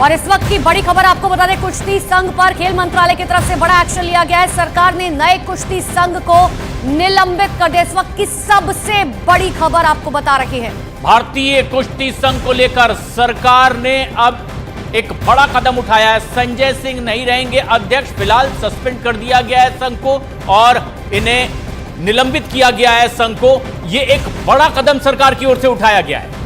और इस वक्त की बड़ी खबर आपको बता दें, कुश्ती संघ पर खेल मंत्रालय की तरफ से बड़ा एक्शन लिया गया है। सरकार ने नए कुश्ती संघ को निलंबित कर दिया। इस वक्त की सबसे बड़ी खबर आपको बता रखी है। भारतीय कुश्ती संघ को लेकर सरकार ने अब एक बड़ा कदम उठाया है। संजय सिंह नहीं रहेंगे अध्यक्ष, फिलहाल सस्पेंड कर दिया गया है संघ को और इन्हें निलंबित किया गया है संघ को। यह एक बड़ा कदम सरकार की ओर से उठाया गया है।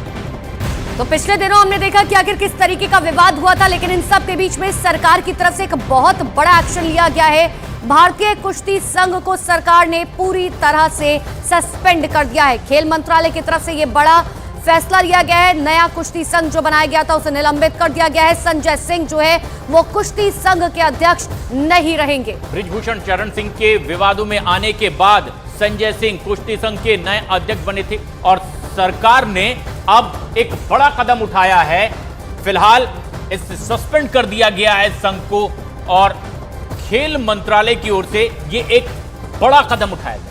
तो पिछले दिनों हमने देखा कि आखिर किस तरीके का विवाद हुआ था, लेकिन इन सब के बीच में सरकार की तरफ से एक बहुत बड़ा एक्शन लिया गया है। भारतीय कुश्ती संघ को सरकार ने पूरी तरह से सस्पेंड कर दिया है। खेल मंत्रालय की तरफ से यह बड़ा फैसला लिया गया है। नया कुश्ती संघ जो बनाया गया था उसे निलंबित कर दिया गया है। संजय सिंह जो है वो कुश्ती संघ के अध्यक्ष नहीं रहेंगे। बृजभूषण शरण सिंह के विवादों में आने के बाद संजय सिंह कुश्ती संघ के नए अध्यक्ष बने थे और सरकार ने अब एक बड़ा कदम उठाया है। फिलहाल इसे सस्पेंड कर दिया गया है संघ को और खेल मंत्रालय की ओर से यह एक बड़ा कदम उठाया गया।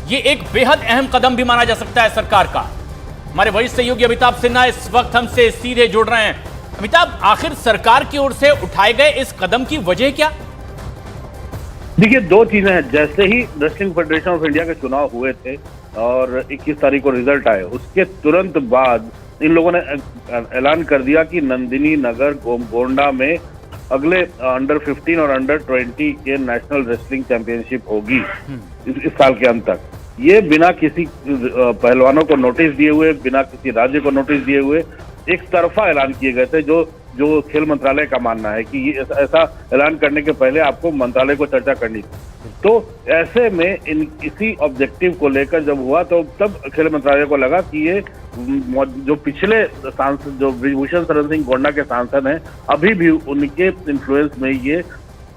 ये एक बेहद अहम कदम भी माना जा सकता है सरकार का। हमारे वरिष्ठ सहयोगी अमिताभ सिन्हा इस वक्त हमसे सीधे जुड़ रहे हैं। अमिताभ, आखिर सरकार की ओर से उठाए गए इस कदम की वजह क्या? देखिए, दो चीजें हैं। जैसे ही रेसलिंग फेडरेशन ऑफ इंडिया के चुनाव हुए थे और 21 तारीख को रिजल्ट आए, उसके तुरंत बाद इन लोगों ने ऐलान कर दिया कि नंदिनी नगर गोंडा में अगले अंडर 15 और अंडर 20 के नेशनल रेसलिंग चैंपियनशिप होगी इस साल के अंत तक। ये बिना किसी पहलवानों को नोटिस दिए हुए, बिना किसी राज्य को नोटिस दिए हुए एक तरफा ऐलान किए गए थे, जो खेल मंत्रालय का मानना है कि ये ऐसा ऐलान करने के पहले आपको मंत्रालय को चर्चा करनी थी। तो ऐसे में इसी ऑब्जेक्टिव को लेकर जब हुआ तो तब खेल मंत्रालय को लगा कि ये जो पिछले सांसद जो बृजभूषण शरण सिंह गोंडा के सांसद हैं, अभी भी उनके इन्फ्लुएंस में ये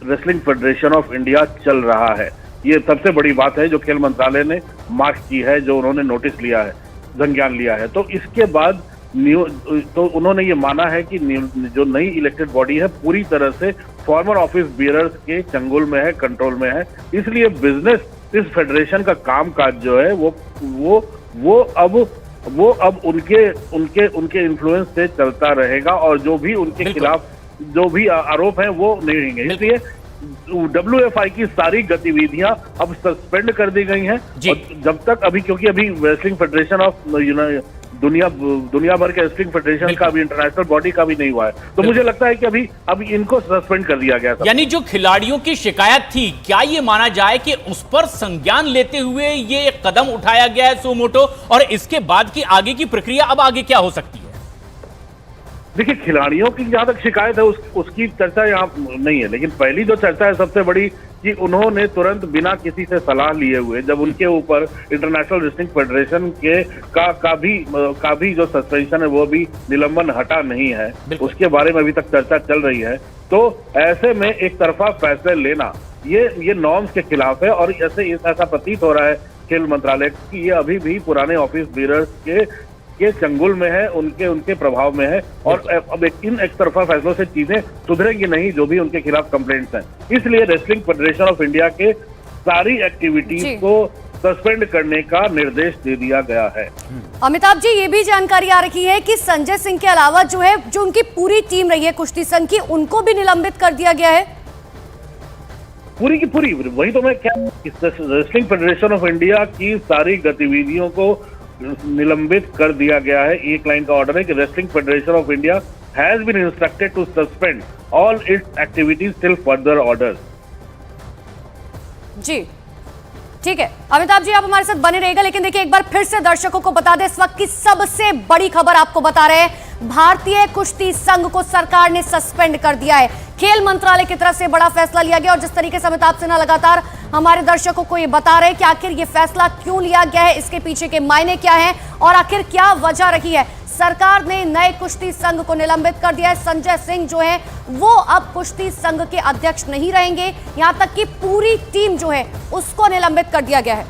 रेसलिंग फेडरेशन ऑफ इंडिया चल रहा है। ये सबसे बड़ी बात है जो खेल मंत्रालय ने मार्क की है, जो उन्होंने नोटिस लिया है, संज्ञान लिया है। तो इसके बाद तो उन्होंने ये माना है कि जो नई इलेक्टेड बॉडी है पूरी तरह से फॉर्मर ऑफिस बियरर्स के चंगुल में है, कंट्रोल में है। इसलिए बिजनेस इस फेडरेशन का कामकाज जो है वो अब उनके इन्फ्लुएंस से चलता रहेगा और जो भी उनके खिलाफ जो भी आरोप हैं वो नहीं रहेंगे। इसलिए WFI की सारी गतिविधियां अब सस्पेंड कर दी गई हैं। जब तक क्योंकि अभी रेसलिंग फेडरेशन ऑफ दुनिया भर के रेसलिंग फेडरेशन का, अभी इंटरनेशनल बॉडी का भी नहीं हुआ है, तो मुझे लगता है कि अभी इनको सस्पेंड कर दिया गया। यानी जो खिलाड़ियों की शिकायत थी, क्या ये माना जाए कि उस पर संज्ञान लेते हुए ये कदम उठाया गया है सुमोटो, और इसके बाद की आगे की प्रक्रिया अब आगे क्या हो सकती है? देखिए, खिलाड़ियों की जहां तक शिकायत है उसकी चर्चा यहाँ नहीं है, लेकिन पहली जो चर्चा है सबसे बड़ी कि उन्होंने तुरंत बिना किसी से सलाह लिए हुए, जब उनके ऊपर इंटरनेशनल रेसलिंग फेडरेशन के का भी जो सस्पेंशन है वो भी निलंबन हटा नहीं है, उसके बारे में अभी तक चर्चा चल रही है। तो ऐसे में एक तरफा फैसले लेना ये नॉर्म्स के खिलाफ है और ऐसा प्रतीत हो रहा है खेल मंत्रालय की ये अभी भी पुराने ऑफिस बियरर्स के चंगुल में है, उनके प्रभाव में है और अब इन एक तरफा फैसलों से चीजें सुधरेंगी नहीं, जो भी उनके खिलाफ कंप्लेंट्स हैं। इसलिए रेसलिंग फेडरेशन ऑफ इंडिया के सारी एक्टिविटीज को सस्पेंड करने का निर्देश दे दिया गया है। अमिताभ जी, ये भी जानकारी आ रही है कि संजय सिंह के अलावा जो उनकी पूरी टीम रही है कुश्ती संघ की, उनको भी निलंबित कर दिया गया है। पूरी की पूरी, वही तो मैं क्या, रेसलिंग फेडरेशन ऑफ इंडिया की सारी गतिविधियों को निलंबित कर दिया गया है। एक लाइन का ऑर्डर है कि wrestling federation of India has been instructed to suspend all its activities till further orders. जी ठीक है अमिताभ जी, आप हमारे साथ बने रहेगा, लेकिन देखिए एक बार फिर से दर्शकों को बता दें, इस वक्त की सबसे बड़ी खबर आपको बता रहे हैं। भारतीय कुश्ती संघ को सरकार ने सस्पेंड कर दिया है। खेल मंत्रालय की तरफ से बड़ा फैसला लिया गया और जिस तरीके से अमिताभ सिन्हा लगातार हमारे दर्शकों को ये बता रहे हैं कि आखिर ये फैसला क्यों लिया गया है, इसके पीछे के मायने क्या हैं और आखिर क्या वजह रही है। सरकार ने नए कुश्ती संघ को निलंबित कर दिया है। संजय सिंह जो है वो अब कुश्ती संघ के अध्यक्ष नहीं रहेंगे, यहां तक कि पूरी टीम जो है उसको निलंबित कर दिया गया है।